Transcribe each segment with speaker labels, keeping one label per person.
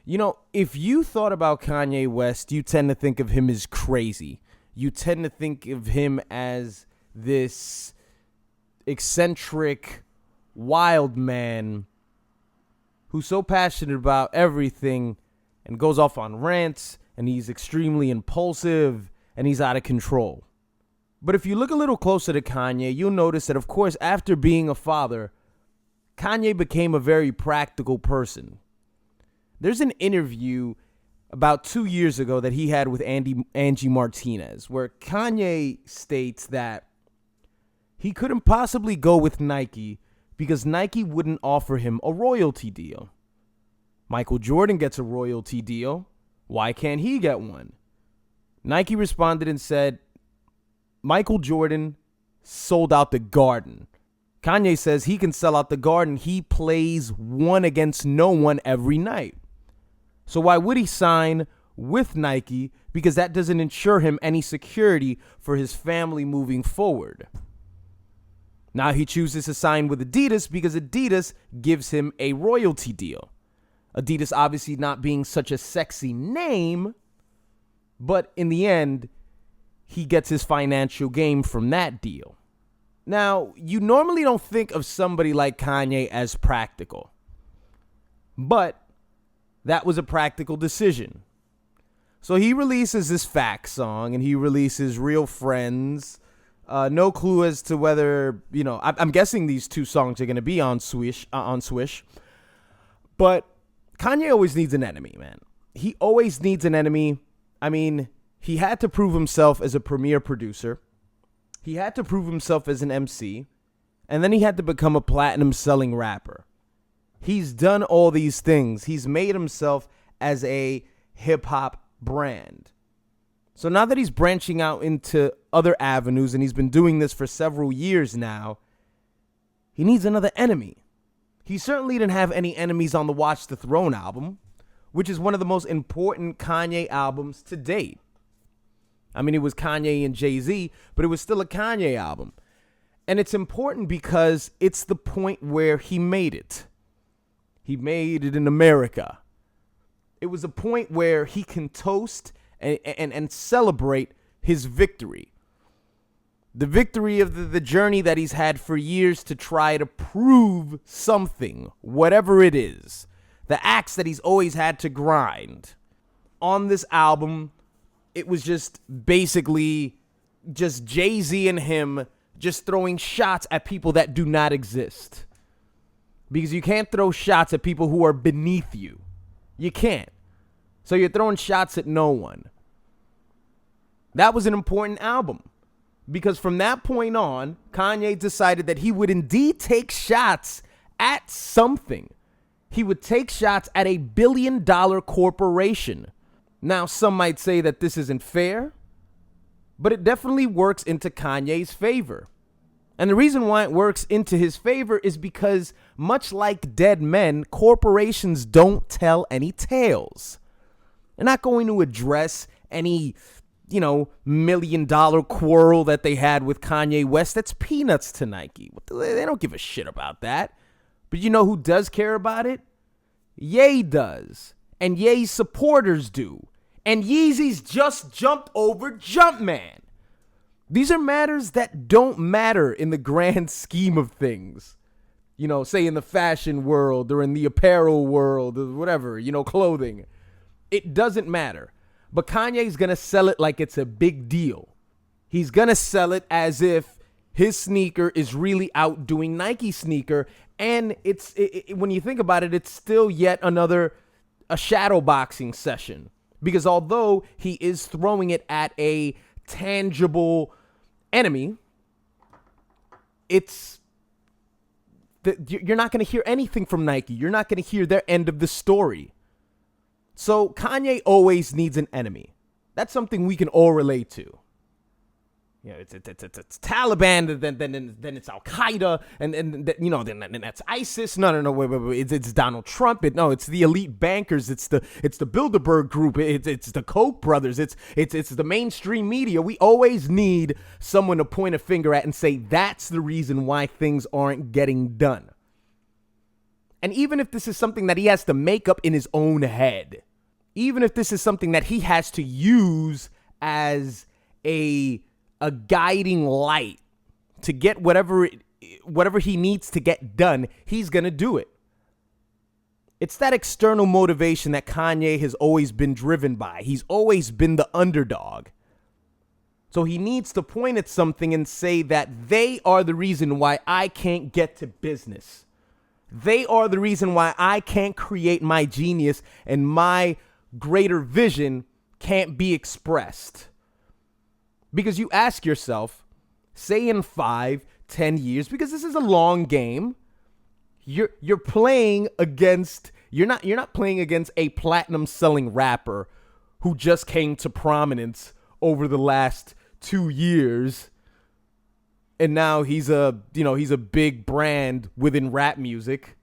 Speaker 1: You know, if you thought about Kanye West, you tend to think of him as crazy. You tend to think of him as this eccentric, wild man who's so passionate about everything and goes off on rants, and he's extremely impulsive, and he's out of control. But if you look a little closer to Kanye, you'll notice that, of course, after being a father, Kanye became a very practical person. There's an interview about 2 years ago that he had with Angie Martinez, where Kanye states that he couldn't possibly go with Nike because Nike wouldn't offer him a royalty deal. Michael Jordan gets a royalty deal. Why can't he get one? Nike responded and said, Michael Jordan sold out the Garden. Kanye says he can sell out the Garden. He plays one against no one every night. So why would he sign with Nike? Because that doesn't ensure him any security for his family moving forward. Now he chooses to sign with Adidas because Adidas gives him a royalty deal. Adidas obviously not being such a sexy name, but in the end, he gets his financial gain from that deal. Now, you normally don't think of somebody like Kanye as practical, but that was a practical decision. So he releases this Fact song and he releases Real Friends. No clue as to whether, I'm guessing these two songs are going to be on Swish. But Kanye always needs an enemy, man. He always needs an enemy. I mean, he had to prove himself as a premier producer. He had to prove himself as an MC. And then he had to become a platinum selling rapper. He's done all these things. He's made himself as a hip hop brand. So now that he's branching out into other avenues, and he's been doing this for several years now, he needs another enemy. He certainly didn't have any enemies on the Watch the Throne album, which is one of the most important Kanye albums to date. I mean, it was Kanye and Jay-Z, but it was still a Kanye album. And it's important because it's the point where he made it. He made it in America. It was a point where he can toast and celebrate his victory. The victory of the journey that he's had for years to try to prove something, whatever it is. The axe that he's always had to grind. On this album, it was just basically just Jay-Z and him just throwing shots at people that do not exist. Because you can't throw shots at people who are beneath you. You can't. So you're throwing shots at no one. That was an important album. Because from that point on, Kanye decided that he would indeed take shots at something. He would take shots at a $1 billion corporation. Now, some might say that this isn't fair, but it definitely works into Kanye's favor. And the reason why it works into his favor is because, much like dead men, corporations don't tell any tales. They're not going to address any, $1 million quarrel that they had with Kanye West. That's peanuts to Nike. They don't give a shit about that. But you know who does care about it? Ye does. And Ye's supporters do. And Yeezy's just jumped over Jumpman. These are matters that don't matter in the grand scheme of things. Say in the fashion world or in the apparel world or whatever, clothing. It doesn't matter. But Kanye's going to sell it like it's a big deal. He's going to sell it as if his sneaker is really outdoing Nike's sneaker. And when you think about it, it's still yet another a shadow boxing session. Because although he is throwing it at a tangible enemy, you're not going to hear anything from Nike. You're not going to hear their end of the story. So Kanye always needs an enemy. That's something we can all relate to. It's Taliban, then it's Al Qaeda, and then that's ISIS. No, wait. It's Donald Trump. It's the elite bankers. It's the Bilderberg Group. It's the Koch brothers. It's the mainstream media. We always need someone to point a finger at and say that's the reason why things aren't getting done. And even if this is something that he has to make up in his own head, even if this is something that he has to use as a guiding light to get whatever he needs to get done, he's going to do it. It's that external motivation that Kanye has always been driven by. He's always been the underdog. So he needs to point at something and say that they are the reason why I can't get to business. They are the reason why I can't create my genius and my greater vision can't be expressed. Because you ask yourself, say in 5, 10 years, because this is a long game, you're playing against, you're not playing against a platinum selling rapper who just came to prominence over the last 2 years. And now he's a big brand within rap music.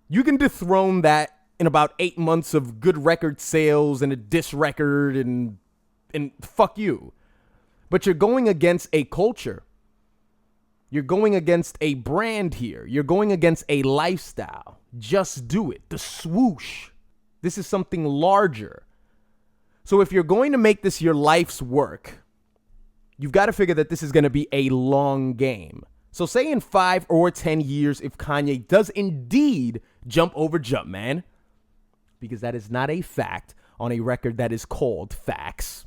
Speaker 1: You can dethrone that in about 8 months of good record sales and a diss record and fuck you. But you're going against a culture. You're going against a brand here. You're going against a lifestyle. Just do it. The swoosh. This is something larger. So if you're going to make this your life's work, you've got to figure that this is going to be a long game. So say in 5 or 10 years, if Kanye does indeed jump over Jumpman, because that is not a fact on a record that is called Facts,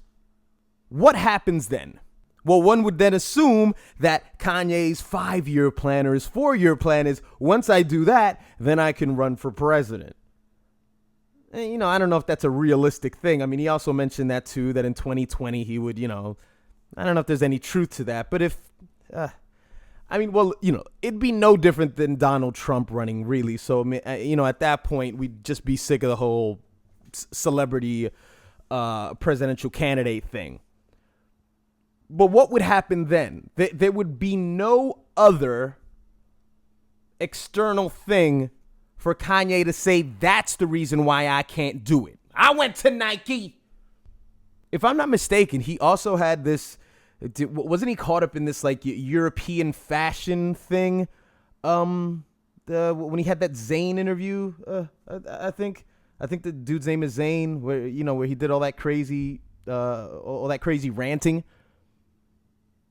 Speaker 1: what happens then? Well, one would then assume that Kanye's 5-year plan or his 4-year plan is, once I do that, then I can run for president. And, I don't know if that's a realistic thing. I mean, he also mentioned that too, that in 2020 he would, I don't know if there's any truth to that. But it'd be no different than Donald Trump running, really. So, at that point, we'd just be sick of the whole celebrity presidential candidate thing. But what would happen then? There would be no other external thing for Kanye to say that's the reason why I can't do it. I went to Nike. If I'm not mistaken, he also had this, wasn't he caught up in this like European fashion thing? When he had that Zayn interview, I think the dude's name is Zayn, where he did all that crazy ranting.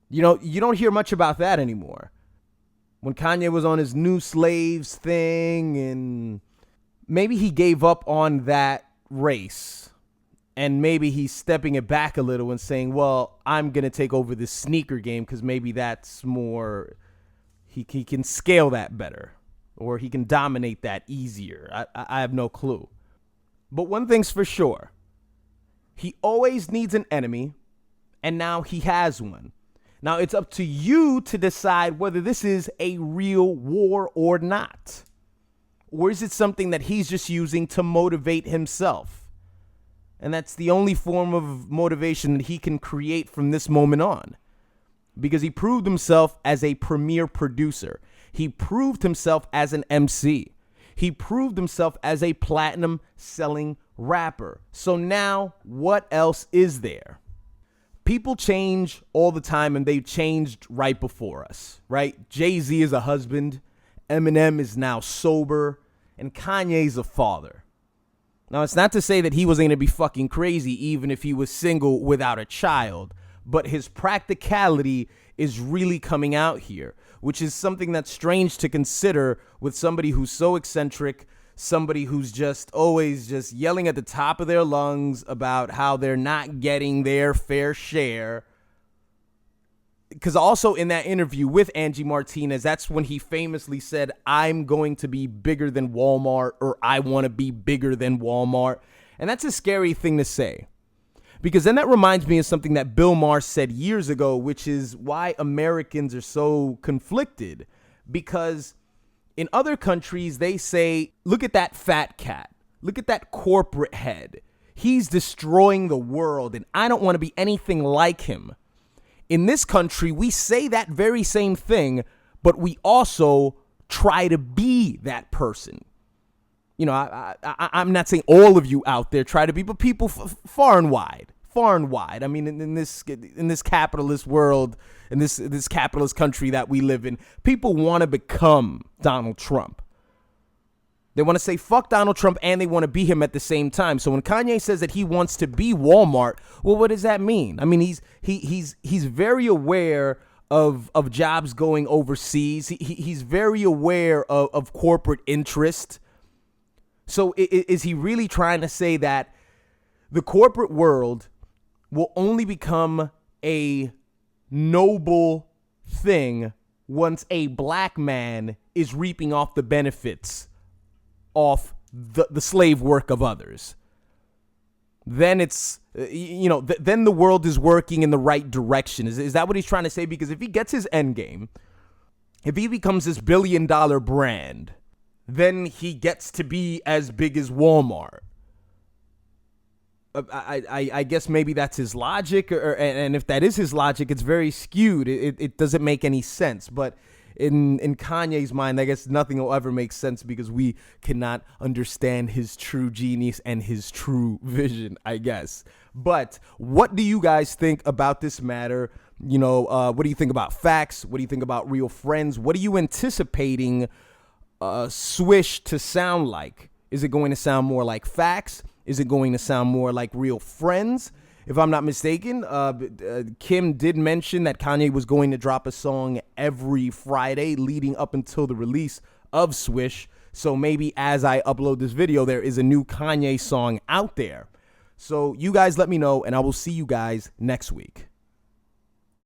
Speaker 1: You don't hear much about that anymore. When Kanye was on his New Slaves thing, and maybe he gave up on that race, and maybe he's stepping it back a little and saying, well, I'm going to take over this sneaker game because maybe that's more, he can scale that better, or he can dominate that easier. I have no clue. But one thing's for sure. He always needs an enemy, and now he has one. Now, it's up to you to decide whether this is a real war or not. Or is it something that he's just using to motivate himself? And that's the only form of motivation that he can create from this moment on. Because he proved himself as a premier producer. He proved himself as an MC. He proved himself as a platinum selling rapper. So now, what else is there? People change all the time, and they've changed right before us, right? Jay-Z is a husband, Eminem is now sober, and Kanye's a father. Now, it's not to say that he wasn't going to be fucking crazy even if he was single without a child, but his practicality is really coming out here, which is something that's strange to consider with somebody who's so eccentric, somebody who's just always just yelling at the top of their lungs about how they're not getting their fair share. Because also in that interview with Angie Martinez, that's when he famously said, I'm going to be bigger than Walmart, or I want to be bigger than Walmart. And that's a scary thing to say. Because then that reminds me of something that Bill Maher said years ago, which is why Americans are so conflicted. Because in other countries, they say, look at that fat cat. Look at that corporate head. He's destroying the world, and I don't want to be anything like him. In this country, we say that very same thing, but we also try to be that person. I'm not saying all of you out there try to be, but people far and wide. I mean, in this capitalist world, in this capitalist country that we live in, people want to become Donald Trump. They want to say fuck Donald Trump and they want to be him at the same time. So when Kanye says that he wants to be Walmart, well, what does that mean? I mean, he's very aware of jobs going overseas. He's very aware of corporate interest. So is he really trying to say that the corporate world will only become a noble thing once a black man is reaping off the benefits off the slave work of others? Then it's, then the world is working in the right direction. Is that what he's trying to say? Because if he gets his end game, if he becomes this $1 billion brand, then he gets to be as big as Walmart. I guess maybe that's his logic, and if that is his logic, it's very skewed. It doesn't make any sense. But in Kanye's mind, I guess nothing will ever make sense because we cannot understand his true genius and his true vision, I guess. But what do you guys think about this matter? What do you think about facts? What do you think about real friends? What are you anticipating Swish to sound like? Is it going to sound more like facts? Is it going to sound more like real friends? If I'm not mistaken, Kim did mention that Kanye was going to drop a song every Friday leading up until the release of Swish. So maybe as I upload this video, there is a new Kanye song out there. So you guys let me know, and I will see you guys next week.